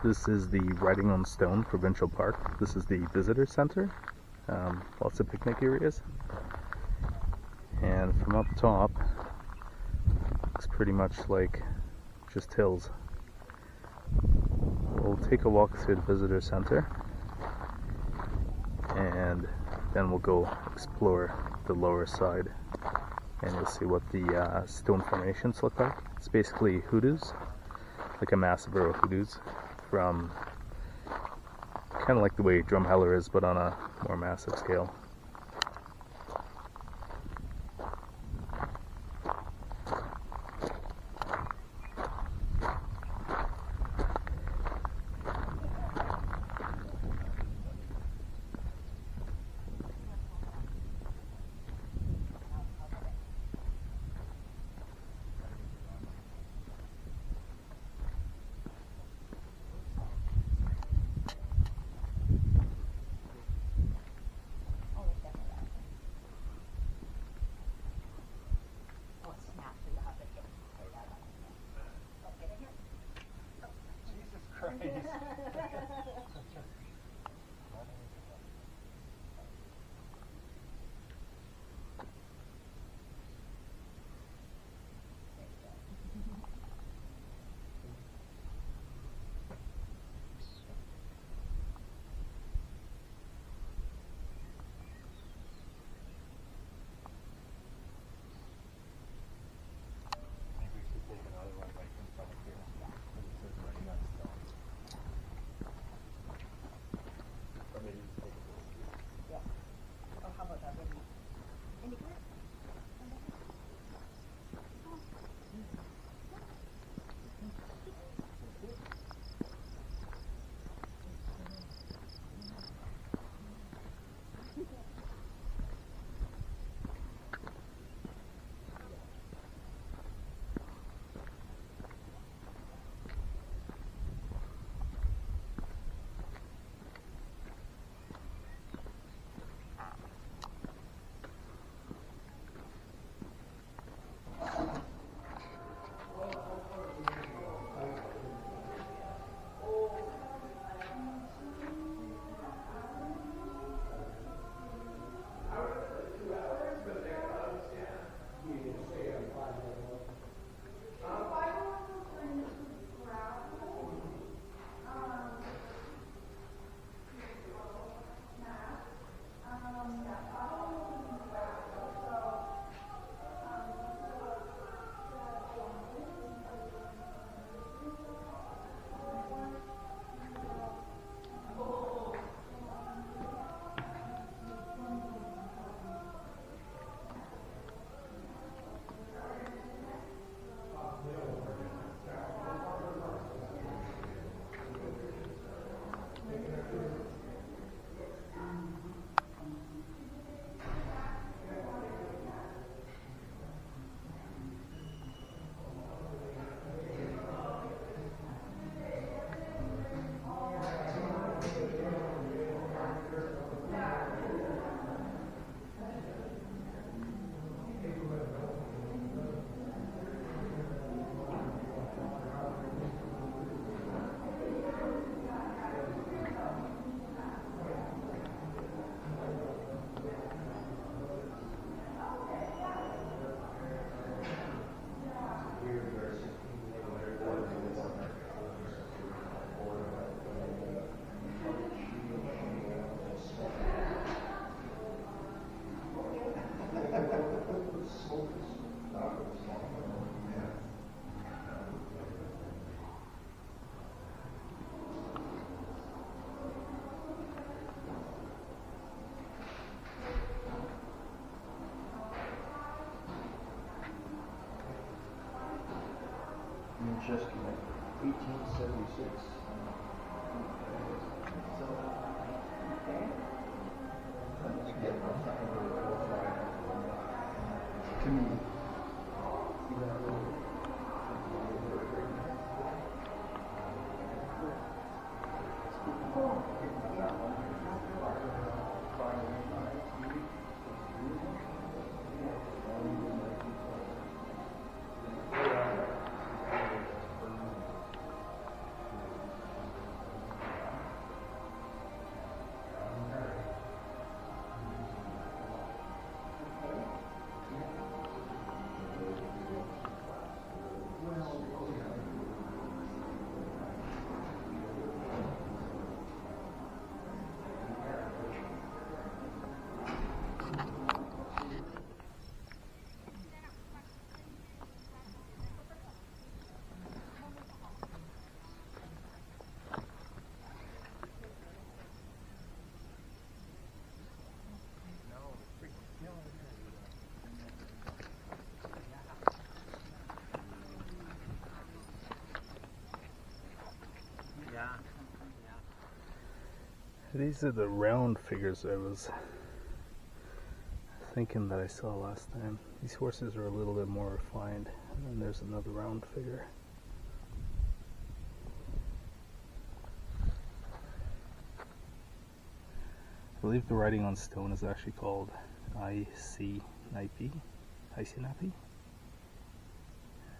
This is the Writing on Stone Provincial Park. This is the visitor center. Lots of picnic areas. And from up top, looks pretty much like just hills. We'll take a walk through the visitor center and then we'll go explore the lower side and you'll see what the stone formations look like. It's basically hoodoos, like a massive row of hoodoos, from kind of like the way Drumheller is, but on a more massive scale. Just 1876. To me. These are the round figures I was thinking that I saw last time. These horses are a little bit more refined, and then there's another round figure. I believe the writing on stone is actually called Áísínai'pi. Áísínai'pi.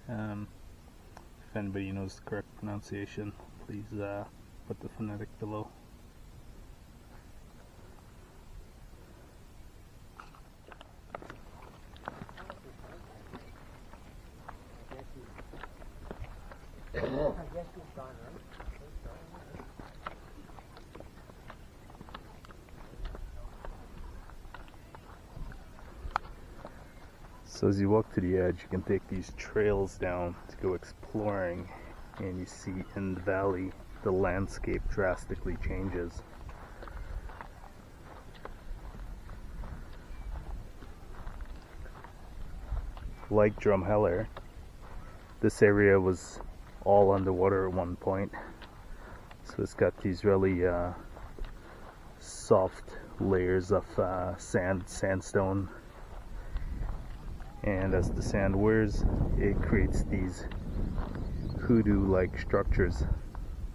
If anybody knows the correct pronunciation, please put the phonetic below. So as you walk to the edge, you can take these trails down to go exploring, and you see in the valley the landscape drastically changes. Like Drumheller, this area was all underwater at one point, so it's got these really soft layers of sandstone, and as the sand wears, it creates these hoodoo-like structures,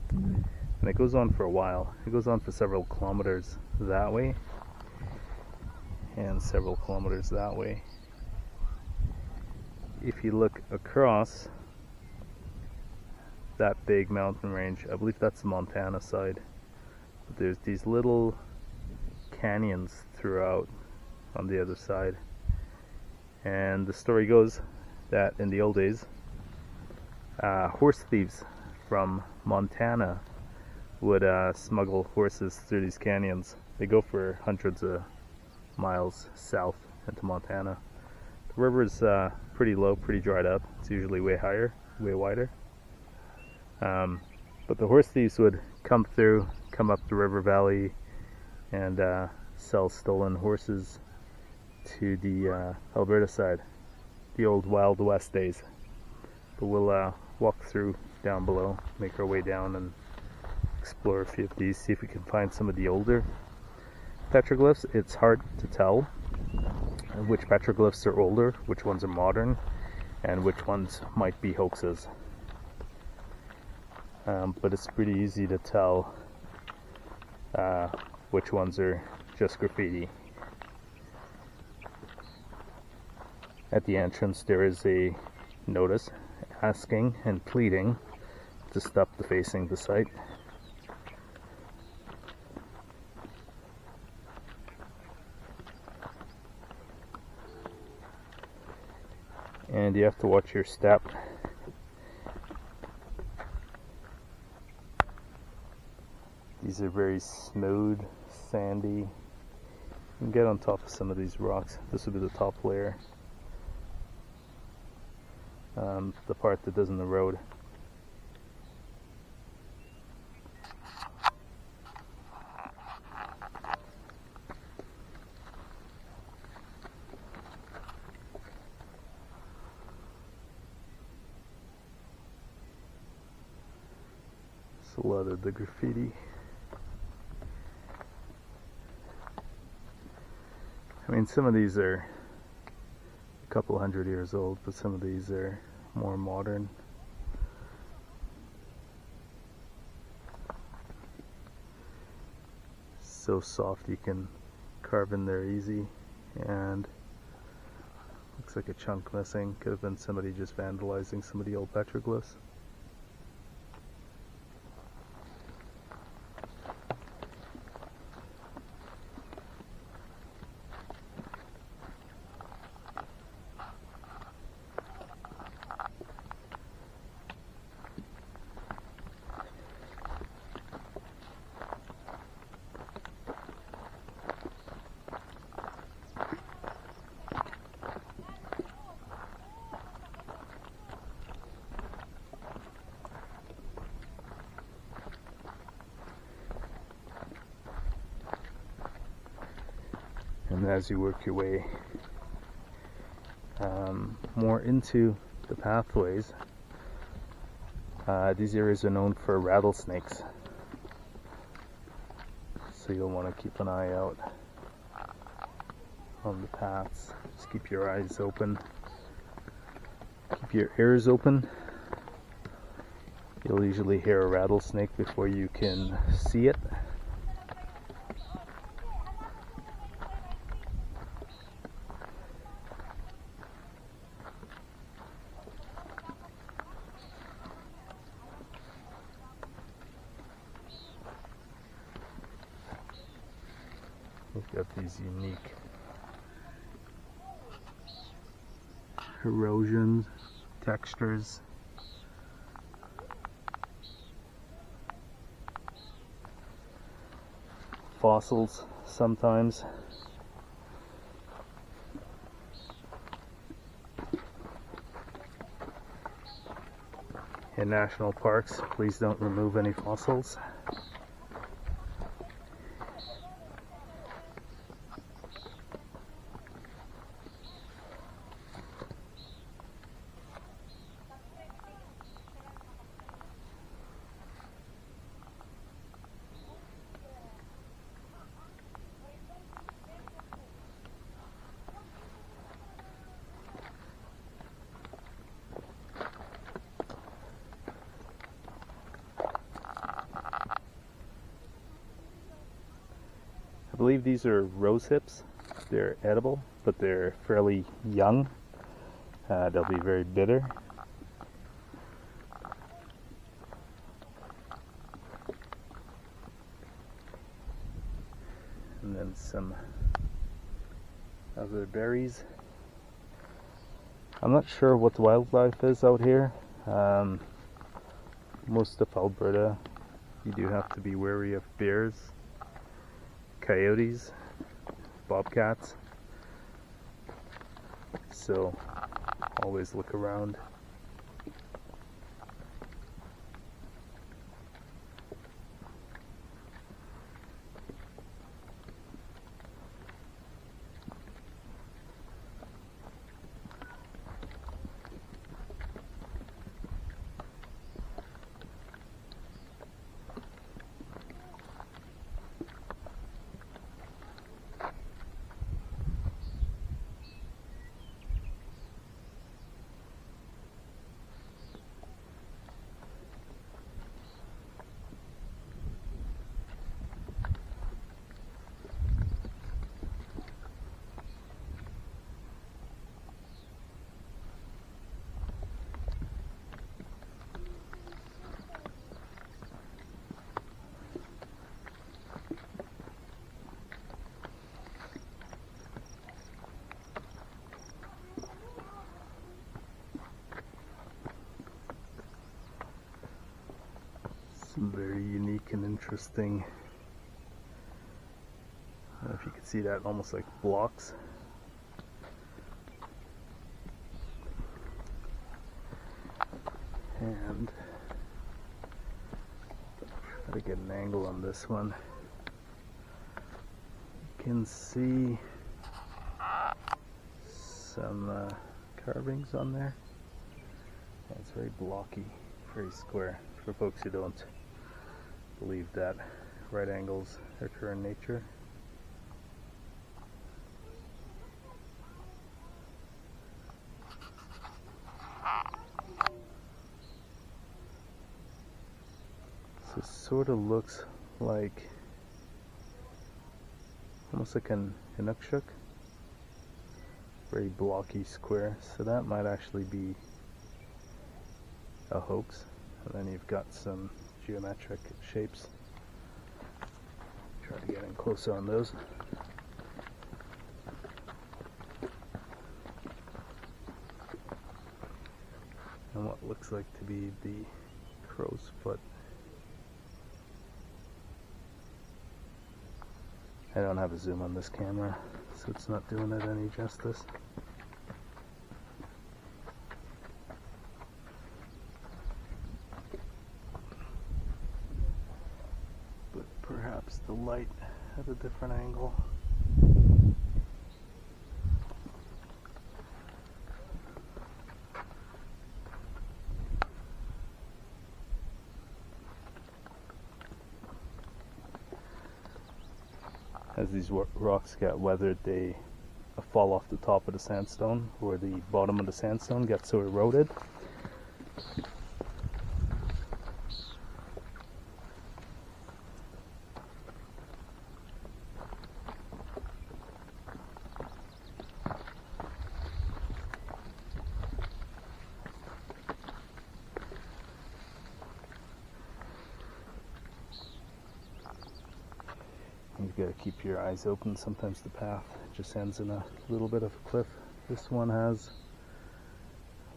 and it goes on for a while. It goes on for several kilometers that way and several kilometers that way. If you look across that big mountain range, I believe that's the Montana side, but there's these little canyons throughout on the other side. And the story goes that in the old days, horse thieves from Montana would smuggle horses through these canyons. They go for hundreds of miles south into Montana. The river is pretty low, pretty dried up. It's usually way higher, way wider. But the horse thieves would come through, come up the river valley, and sell stolen horses to the Alberta side, the old Wild West days. But we'll walk through down below, make our way down and explore a few of these, see if we can find some of the older petroglyphs. It's hard to tell which petroglyphs are older, which ones are modern, and which ones might be hoaxes. But it's pretty easy to tell which ones are just graffiti. At the entrance there is a notice asking and pleading to stop defacing the site. And you have to watch your step. These are very smooth, sandy. You can get on top of some of these rocks. This would be the top layer. The part that doesn't erode. It's a lot of the graffiti. I mean, some of these are a couple hundred years old, but some of these are more modern. So soft you can carve in there easy, and looks like a chunk missing. Could have been somebody just vandalizing some of the old petroglyphs. And as you work your way more into the pathways, these areas are known for rattlesnakes. so you'll want to keep an eye out on the paths. Just keep your eyes open, keep your ears open. You'll usually hear a rattlesnake before you can see it. We've got these unique erosions, textures. Fossils sometimes. In national parks, please don't remove any fossils. I believe these are rose hips. They're edible, but they're fairly young. They'll be very bitter. And then some other berries. I'm not sure what the wildlife is out here. Most of Alberta, you do have to be wary of bears, coyotes, bobcats, so always look around. Some very unique and interesting, I don't know if you can see that, almost like blocks. And try to get an angle on this one. You can see some carvings on there. Yeah, it's very blocky, very square. For folks who don't believe that right angles occur in nature. So it sort of looks like almost like an inukshuk. Very blocky square, so that might actually be a hoax. And then you've got some geometric shapes. Try to get in closer on those. And what looks like to be the crow's foot. I don't have a zoom on this camera, so it's not doing it any justice. Perhaps the light at a different angle. as these rocks get weathered, they fall off the top of the sandstone, or the bottom of the sandstone gets so eroded. You've got to keep your eyes open. Sometimes the path just ends in a little bit of a cliff. This one has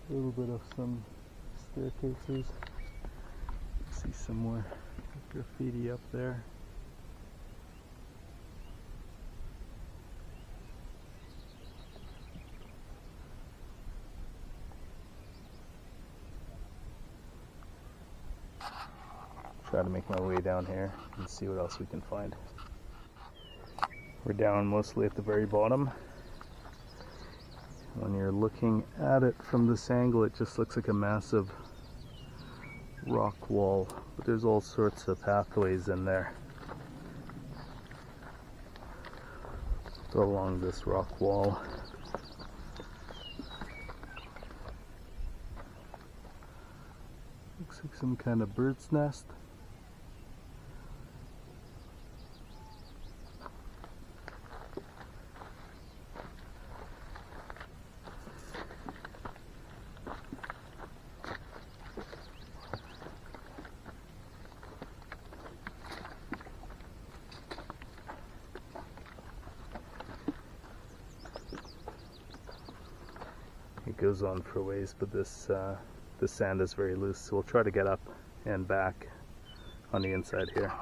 a little bit of some staircases. See some more graffiti up there. Try to make my way down here and see what else we can find. We're down mostly at the very bottom. When you're looking at it from this angle, it just looks like a massive rock wall, but there's all sorts of pathways in there along this rock wall. Looks like some kind of bird's nest. It goes on for a ways, but this sand is very loose, so we'll try to get up and back on the inside here.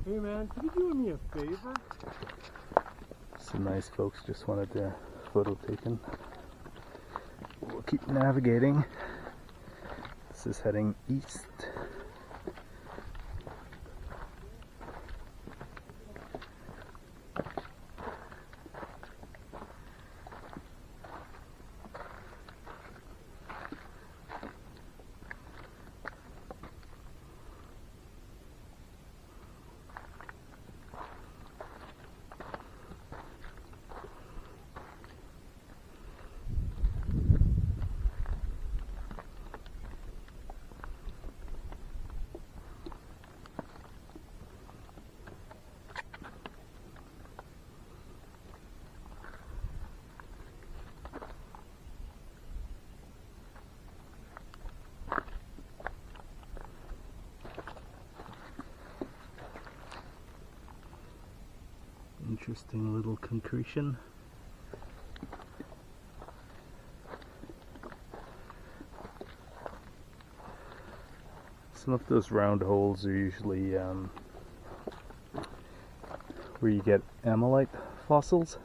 Hey man, could you do me a favor? Some nice folks just wanted their photo taken. We'll keep navigating. This is heading east. Interesting little concretion. Some of those round holes are usually where you get amylite fossils.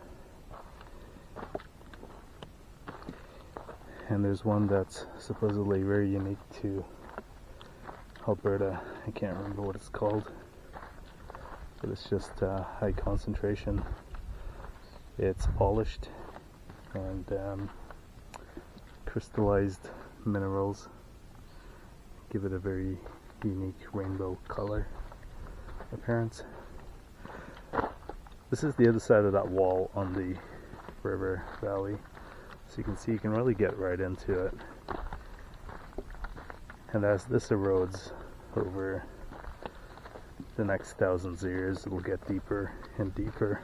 And there's one that's supposedly very unique to Alberta. I can't remember what it's called, but it's just high concentration. It's polished and crystallized minerals give it a very unique rainbow color appearance. This is the other side of that wall on the river valley, so you can see you can really get right into it. And as this erodes over the next thousands of years, it'll get deeper and deeper.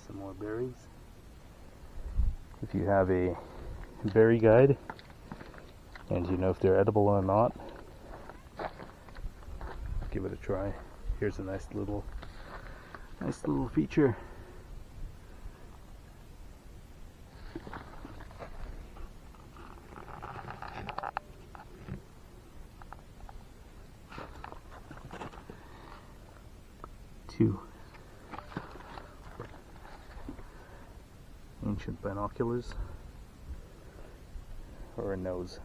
Some more berries. If you have a berry guide and you know if they're edible or not, give it a try. Here's a nice little feature. Two ancient binoculars, or a nose.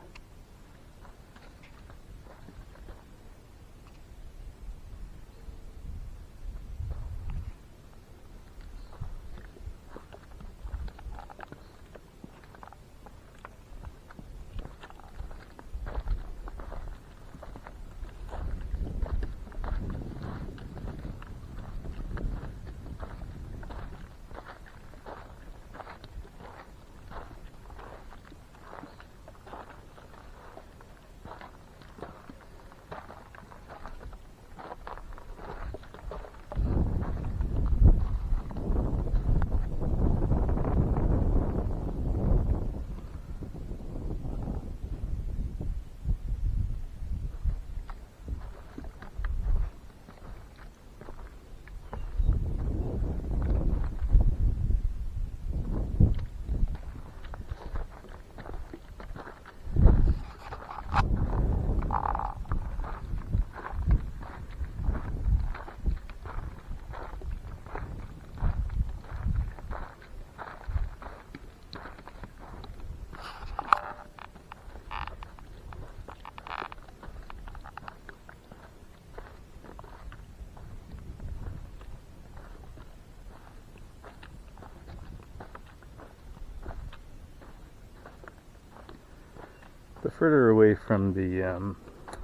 The further away from the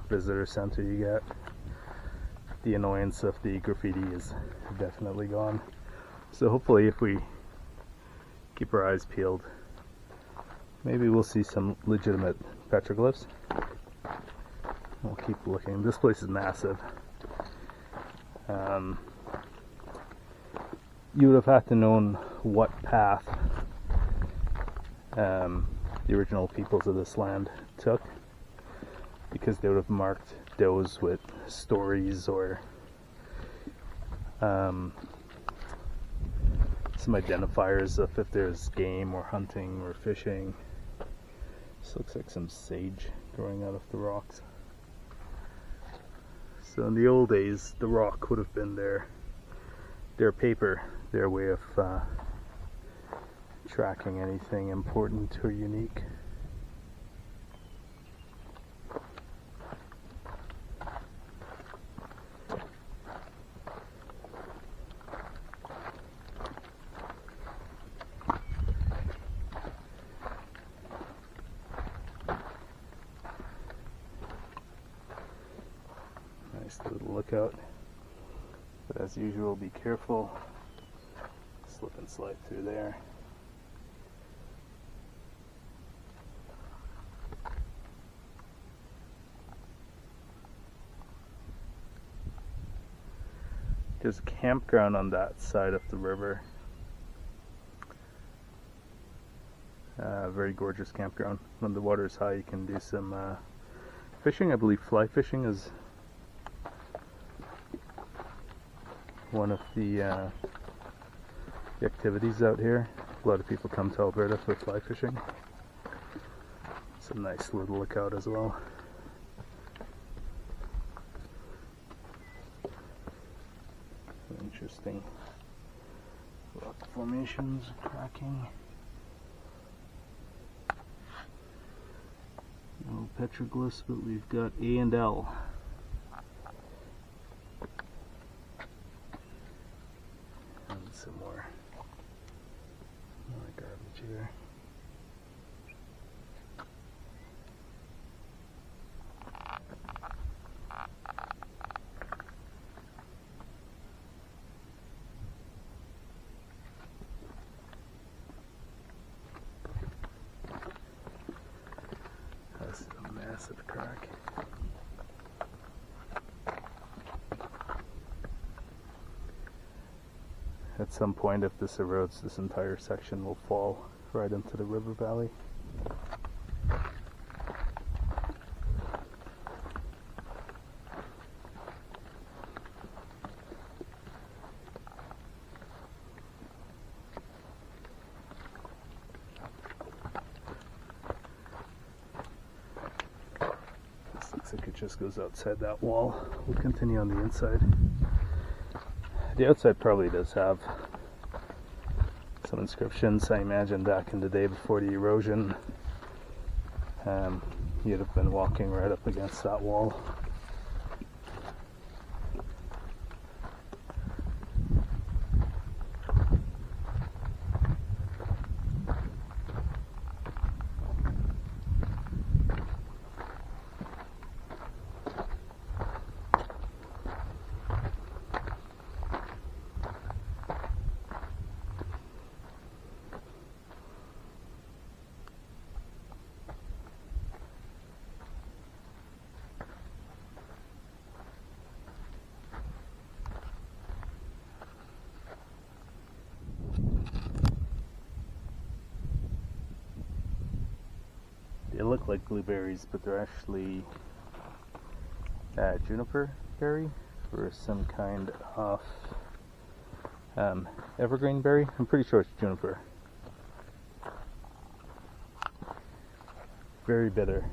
visitor center you get, the annoyance of the graffiti is definitely gone. So hopefully if we keep our eyes peeled, maybe we'll see some legitimate petroglyphs. We'll keep looking. This place is massive. You would have had to known what path the original peoples of this land took, because they would have marked those with stories or some identifiers of if there's game or hunting or fishing. This looks like some sage growing out of the rocks. So in the old days, the rock would have been their paper, their way of tracking anything important or unique. Nice little lookout, but as usual, be careful. Slip and slide through there. There's a campground on that side of the river. Very gorgeous campground. When the water is high, you can do some fishing. I believe fly fishing is one of the activities out here. A lot of people come to Alberta for fly fishing. It's a nice little lookout as well. Interesting rock formations cracking. No petroglyphs, but we've got A and L. And some more garbage here. This is a massive crack. At some point, if this erodes, this entire section will fall right into the river valley. This looks like it just goes outside that wall. We'll continue on the inside. The outside probably does have some inscriptions. I imagine back in the day before the erosion, you'd have been walking right up against that wall. They look like blueberries, but they're actually juniper berry or some kind of evergreen berry. I'm pretty sure it's juniper. Very bitter.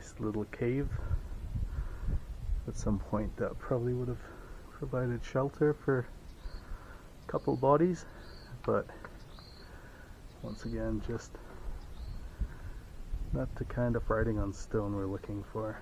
Nice little cave. At some point that probably would have provided shelter for a couple bodies, but once again, just not the kind of writing on stone we're looking for.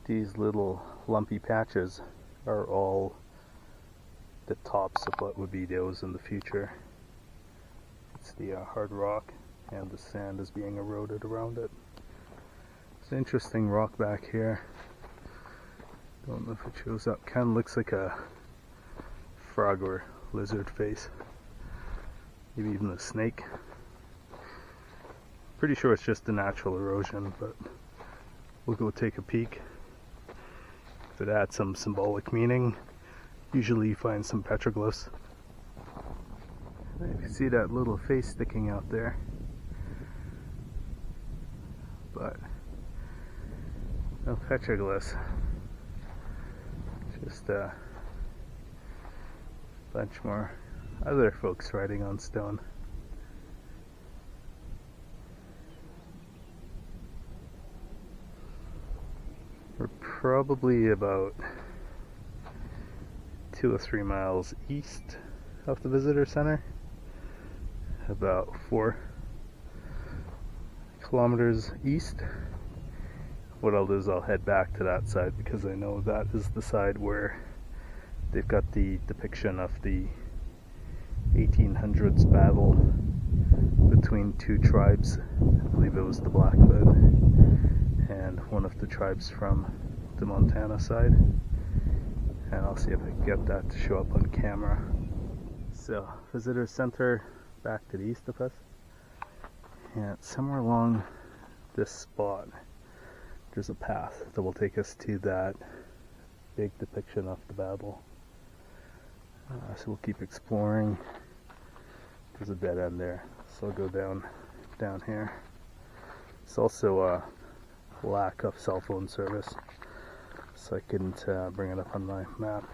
These little lumpy patches are all the tops of what would be those in the future. It's the hard rock, and the sand is being eroded around it. It's an interesting rock back here. Don't know if it shows up. Kind of looks like a frog or lizard face. Maybe even a snake. Pretty sure it's just the natural erosion, but we'll go take a peek. If it had some symbolic meaning, usually you find some petroglyphs. You can see that little face sticking out there, but no petroglyphs. Just a bunch more other folks writing on stone. We're probably about 2 or 3 miles east of the visitor center, about 4 kilometers east. What I'll do is I'll head back to that side, because I know that is the side where they've got the depiction of the 1800s battle between 2 tribes. I believe it was the Blackfoot and one of the tribes from the Montana side, and I'll see if I can get that to show up on camera. So, visitor center back to the east of us, and somewhere along this spot there's a path that will take us to that big depiction of the battle. So we'll keep exploring. There's a dead end there, so I'll go down here. It's also a lack of cell phone service, so I couldn't bring it up on my map.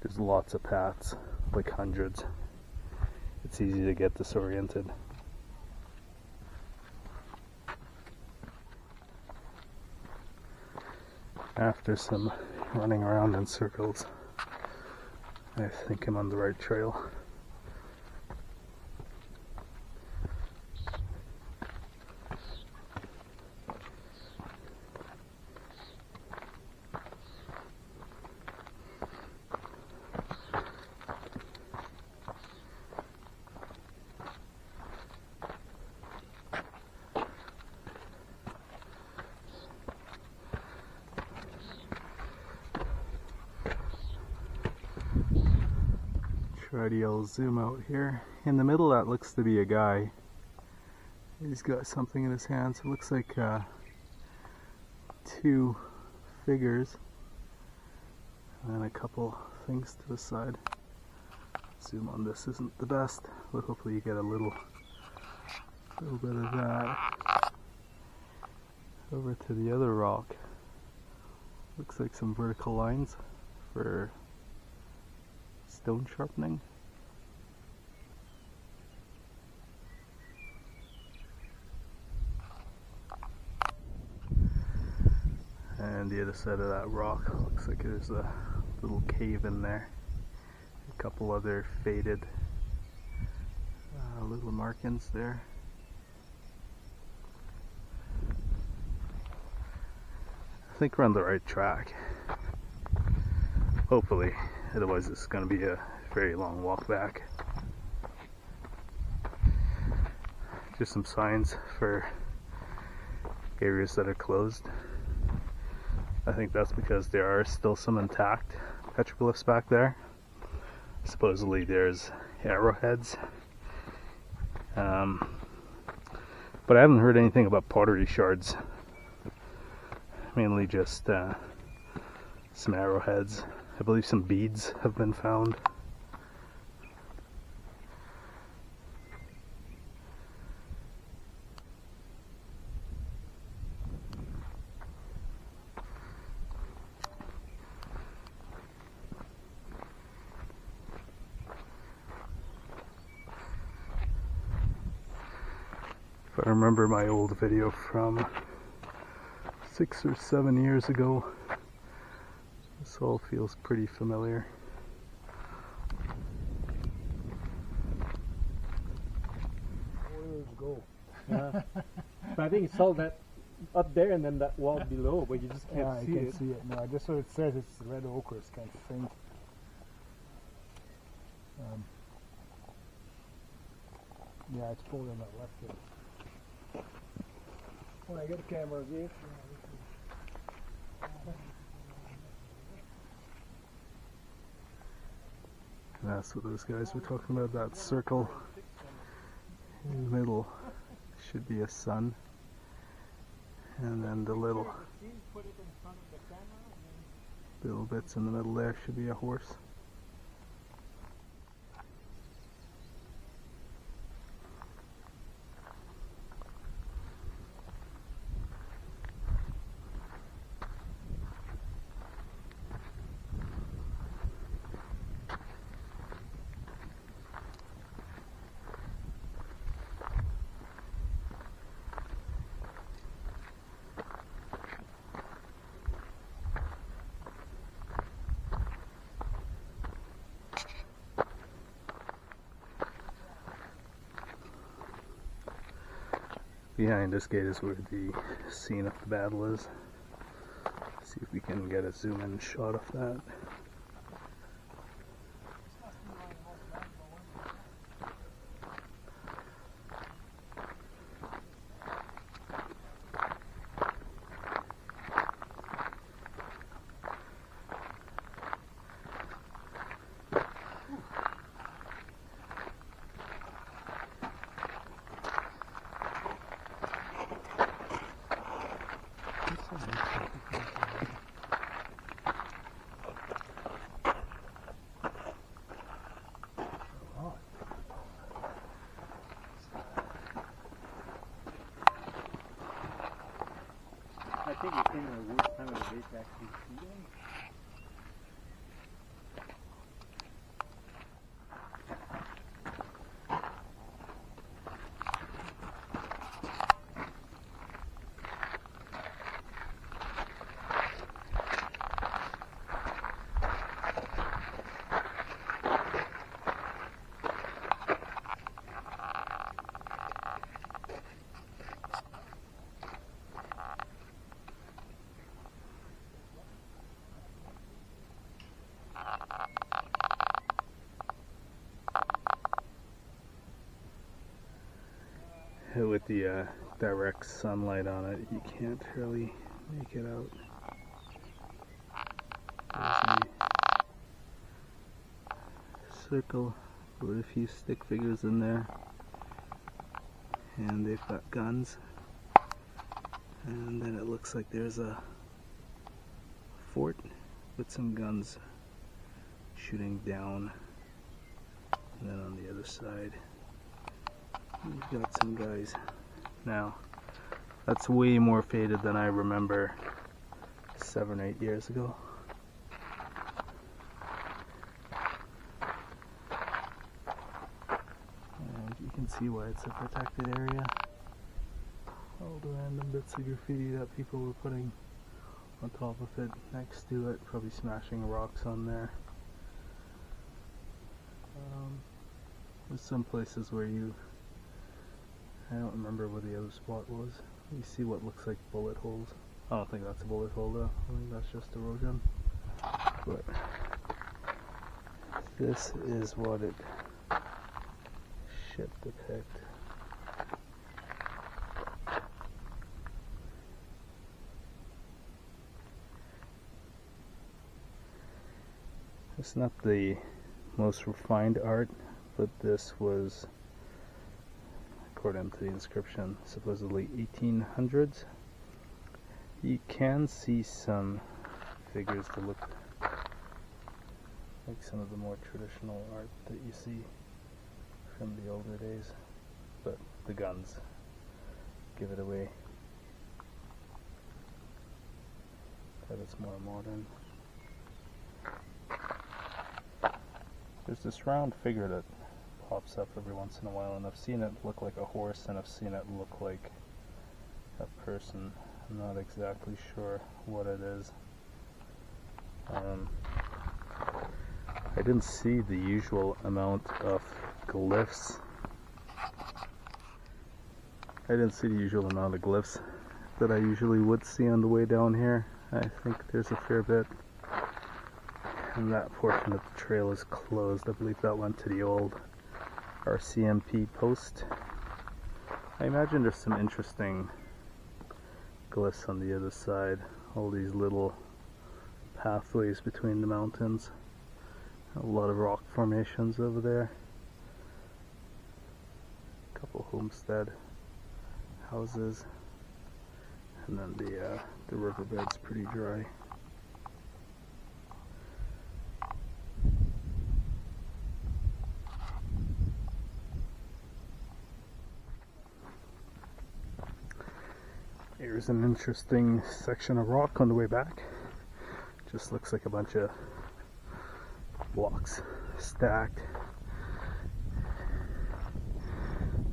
There's lots of paths, like hundreds. It's easy to get disoriented. After some running around in circles, I think I'm on the right trail. I'll zoom out here. In the middle, that looks to be a guy. He's got something in his hands. It looks like 2 figures and a couple things to the side. Zoom on this isn't the best, but hopefully you get a little bit of that. Over to the other rock. Looks like some vertical lines for stone sharpening. And the other side of that rock looks like there's a little cave in there. A couple other faded little markings there. I think we're on the right track. Hopefully, otherwise it's going to be a very long walk back. Just some signs for areas that are closed. I think that's because there are still some intact petroglyphs back there. Supposedly there's arrowheads. But I haven't heard anything about pottery shards. Mainly just some arrowheads. I believe some beads have been found. If I remember my old video from 6 or 7 years ago, this all feels pretty familiar. Years ago. Yeah. But I think it's all that up there and then that wall below, but you just can't see you it. can't see it. No, just so it says it's red ochre. It's kind of faint. Yeah, it's pulled in that left here. When I get the camera again. And that's what those guys were talking about, that circle in the middle should be a sun, and then the little bits in the middle there should be a horse. Behind this gate is where the scene of the battle is. See if we can get a zoom in shot of that. I think it came in a worse time of the day to actually see them. With the direct sunlight on it, you can't really make it out. There's a circle with a few stick figures in there, and they've got guns, and then it looks like there's a fort with some guns shooting down, and then on the other side we've got some guys. Now, that's way more faded than I remember 7 or 8 years ago. And you can see why it's a protected area. All the random bits of graffiti that people were putting on top of it, next to it, probably smashing rocks on there. There's some places where I don't remember where the other spot was. You see what looks like bullet holes. I don't think that's a bullet hole though. I think that's just erosion. But this is what it should depict. It's not the most refined art, but this was, according to the inscription, supposedly 1800s. You can see some figures that look like some of the more traditional art that you see from the older days, but the guns give it away that it's more modern. There's this round figure that pops up every once in a while, and I've seen it look like a horse and I've seen it look like a person. I'm not exactly sure what it is. I didn't see the usual amount of glyphs. That I usually would see on the way down here. I think there's a fair bit. And that portion of the trail is closed. I believe that went to the old RCMP post. I imagine there's some interesting glyphs on the other side. All these little pathways between the mountains. A lot of rock formations over there. A couple homestead houses. And then the riverbed's pretty dry. Here's an interesting section of rock on the way back. Just looks like a bunch of blocks stacked.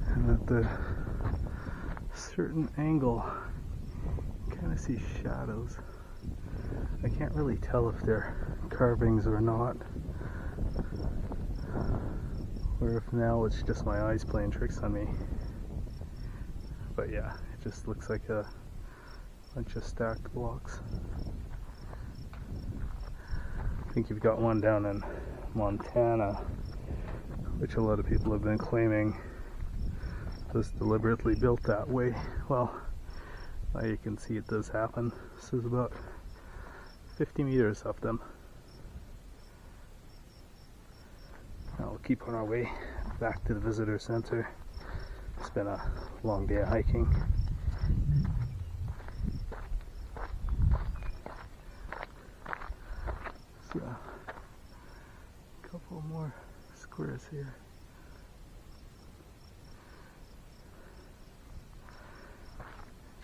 And at the certain angle, you kind of see shadows. I can't really tell if they're carvings or not, or if now it's just my eyes playing tricks on me. But yeah, it just looks like a bunch of stacked blocks. I think you've got one down in Montana, which a lot of people have been claiming was deliberately built that way. Well, now you can see it does happen. This is about 50 meters up them. Now we'll keep on our way back to the visitor center. It's been a long day of hiking. So, a couple more squares here.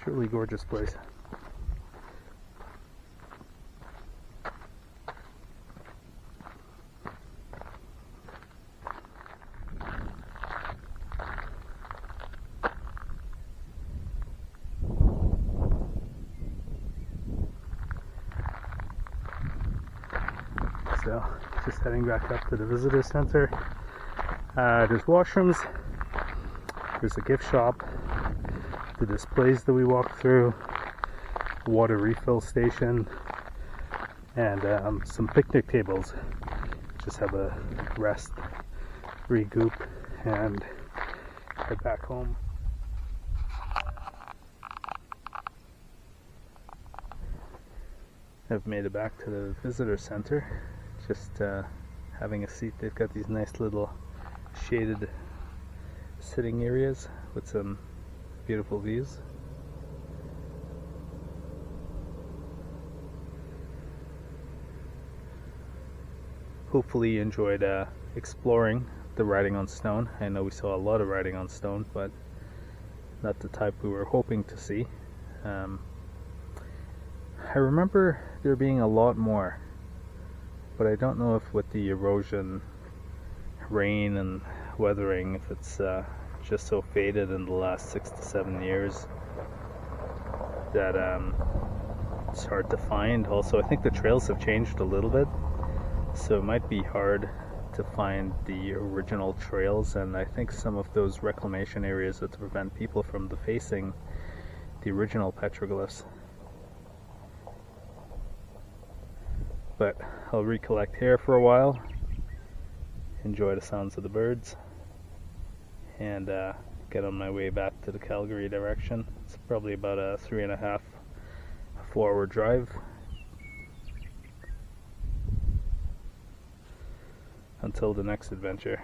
Truly gorgeous place. So, just heading back up to the visitor center. There's washrooms, there's a gift shop, the displays that we walked through, water refill station, and some picnic tables. Just have a rest, regroup, and head back home. I've made it back to the visitor center. Just having a seat. They've got these nice little shaded sitting areas with some beautiful views. Hopefully you enjoyed exploring the riding on stone. I know we saw a lot of riding on stone, but not the type we were hoping to see. I remember there being a lot more, but I don't know if with the erosion, rain and weathering, if it's just so faded in the last 6 to 7 years that it's hard to find. Also, I think the trails have changed a little bit, so it might be hard to find the original trails, and I think some of those reclamation areas that to prevent people from defacing the original petroglyphs. But I'll recollect here for a while, enjoy the sounds of the birds, and get on my way back to the Calgary direction. It's probably about a 3.5 4 hour drive. Until the next adventure.